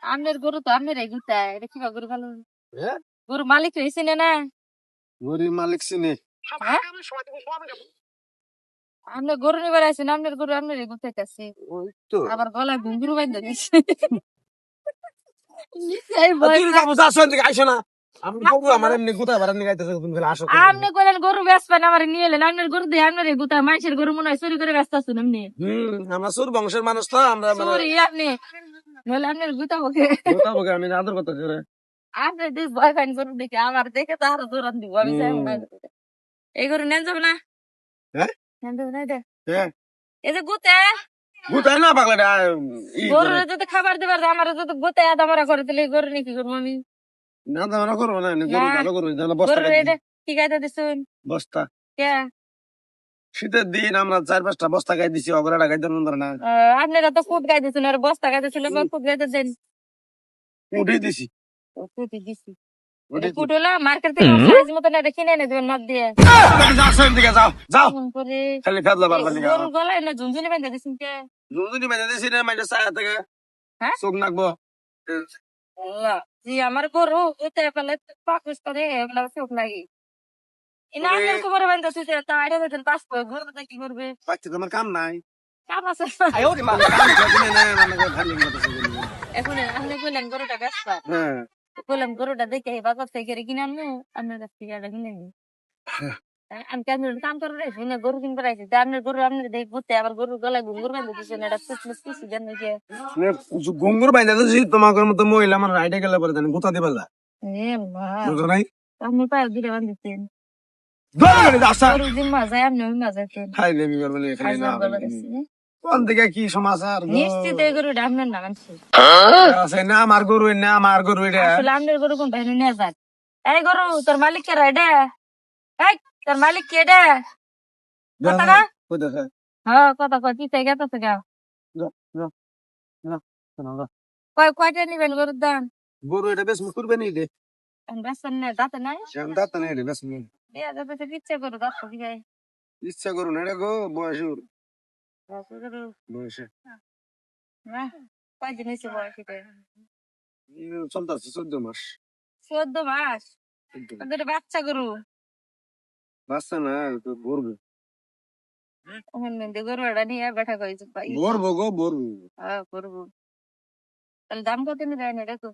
আমনের গরু তো আমনের গুতায় এটা কিবা গরু ভালো হ্যাঁ গরু মালিক হয়েছে না গরিব মালিক চিনি হ্যাঁ আমনে গরু নিবার আইছেন আমনের গরু আমনের গুতাইতেছে ওই তো আবার গলায় ঘুঙ্গুর বাইন্ধা দিছে এই ভয় তুই যাবো আসো দিকে আইসো না আমি বলবো আমার এমনি কোথায় বাড়ান নিয়ে গাইতেছে তুমি ফেলে আসো আমনে কইলেন গরু বেচবেন আমার নিয়ে এলেন আমনের গরু দিয়ে আমনের গুতায় মানুষের গরু মনে হয় চুরি করে ব্যস্ত আছেন এমনি আমরা সুর বংশের মানুষ তো আমরা মানে চুরি আপনি নইলে আমনের গুতাবো কে কোথাও আমি আদর করতে করে আপনি দিস ভয় পাইন গরু দেখে আমার দেখে তো আরো দৌড়ান দিব আমি যাই না এই গরু নেন যাবে না হ্যাঁ নেন যাবে না এটা হ্যাঁ এই যে গুতে কোথায় না পাগলাটা গরুর যদি খাবার দিবার আমার যদি গুতে আদামরা করে দিলে গরু নিয়ে কি করবো আমি না দাম করবো না গরু ভালো করবো বস্তা গরুর এটা কি গাইতে দিছুন বস্তা কে শীতের দিন আমরা 4-5টা বস্তা গাই দিছি অগরাটা গাই দেন না আপনারা তো ফুট গাই দিছুন আর বস্তা গাইতেছিল ফুট গাইতে দেন উঠে দিছি ফুটি দিছি ফুট হলো মার্কেট থেকে সাইজ মতন এটা কিনে এনে দেবেন মাপ দিয়ে যাও দিকে যাও যাও এমন করে খালি ফেদলা বারবার দিকে গরুর গলায় না ঝুনঝুনি বেঁধে দিছুন কে যদি মেজে দিছি না মাইটা ছায়া থেকে হ্যাঁ চোখ নাকবো আল্লাহ জি আমার গরু উঠে ফেলে পাকুস করে এগুলা চোখ লাগি ইনা আপনার কোমরে বেঁধে দিছে তা এটা দেন পাস করে গরু কি করবে পাচ্ছি তোমার কাম নাই কাম আছে এখন আপনি বললেন গরুটা বেচবা হ্যাঁ বললাম গরুটা দেখে বাজার থেকে কিনে আনবো আপনার কাছ থেকে এটা কিনে আনবো আমি কেন কাম করে রাখছি না গরু কিনতে রাখছি আপনার গরু আপনার দেখে ঘুরতে আবার গরুর গলায় ঘুঙ্গুর বেঁধে দিচ্ছেন এটা কিছু জান ঘুঙ্গুর বাইন্দা দিছি তোমার মতো মহিলা আমার রাইডে গেলে পরে জানি গুতা দিবে না বুঝো নাই আপনি পায়ে দিলে বাঁধিতেন গরু জিম্মা যায় আপনি ওই মাঝে খাই দেবি বলে খাই না কোন দিকে কি সমাচার নিশ্চিত এই গরুটা আপনার না মানছি আছে না আমার গরু না আমার গরু এটা আসলে আপনার গরু কোনটা নিয়ে যান এই গরু তোর মালিক কে রাইডে এই তোর মালিক কে রে কথা না হ্যাঁ কথা কয় কি থেকে গেছে গা কয়টা নিবেন গরুর দাম গরু এটা বেশ করবে নি রে বেসন নেই দাঁতে নাই দাঁত নেই রে বেশ দিয়া যাবে তো ইচ্ছে করো দাঁত কি গায়ে ইচ্ছা করু না রে গো বয়সুর বয়সে কয়দিন হয়েছে বয়সীতে চলতেছে 14 মাস 14 মাস ওদের বাচ্চা গরু বাচ্চা না তো বলবো গরু এটা নিয়ে বেঠা করেছে বলবো গো বলবো হ্যাঁ করবো তাহলে দাম কত নি যায় না দেখো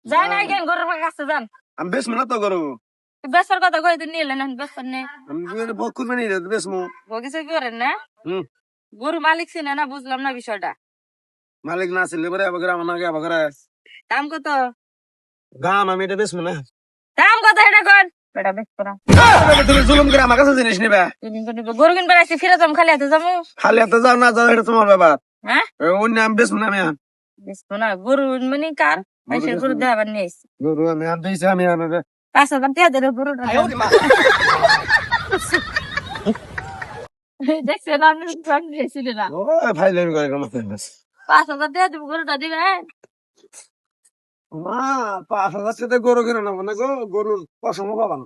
যায় না কেন গরুর কাছে যান আমি বেশ না তো গরু বেসার কথা কই দিন নিলেন বেসার নেই আমি বক করবে নি বেশ মু বগিছে কি করেন না গরু মালিক ছিল না বুঝলাম না বিষয়টা মালিক না ছিল পরে আবার গ্রাম না আবার দাম কত গাম আমি এটা বেশ না দাম কত এটা কোন বেটা বেশ করা তুমি জুলুম করে আমার কাছে জিনিস নিবে গরু কিনবার আসছি ফিরে যাম খালি হাতে যাবো খালি এত যাও না যাও এটা তোমার ব্যাপার হ্যাঁ অন্য আমি বেশ না আমি বেশ না গরু মানে কার পয়সা গরু দেওয়ার নিয়ে এসছি গরু আমি আনতে আমি আনবে 5,000 টাকা দেবে গরুটা দেখছেন আপনি সঙ্গ দিয়েছিলেন না ও ভাই লেন করে কম 5,000 টাকা দেবে গরুটা দিবেন মা 5,000 টাকা গরু কিনে না মানে গরুর পশম পাবা না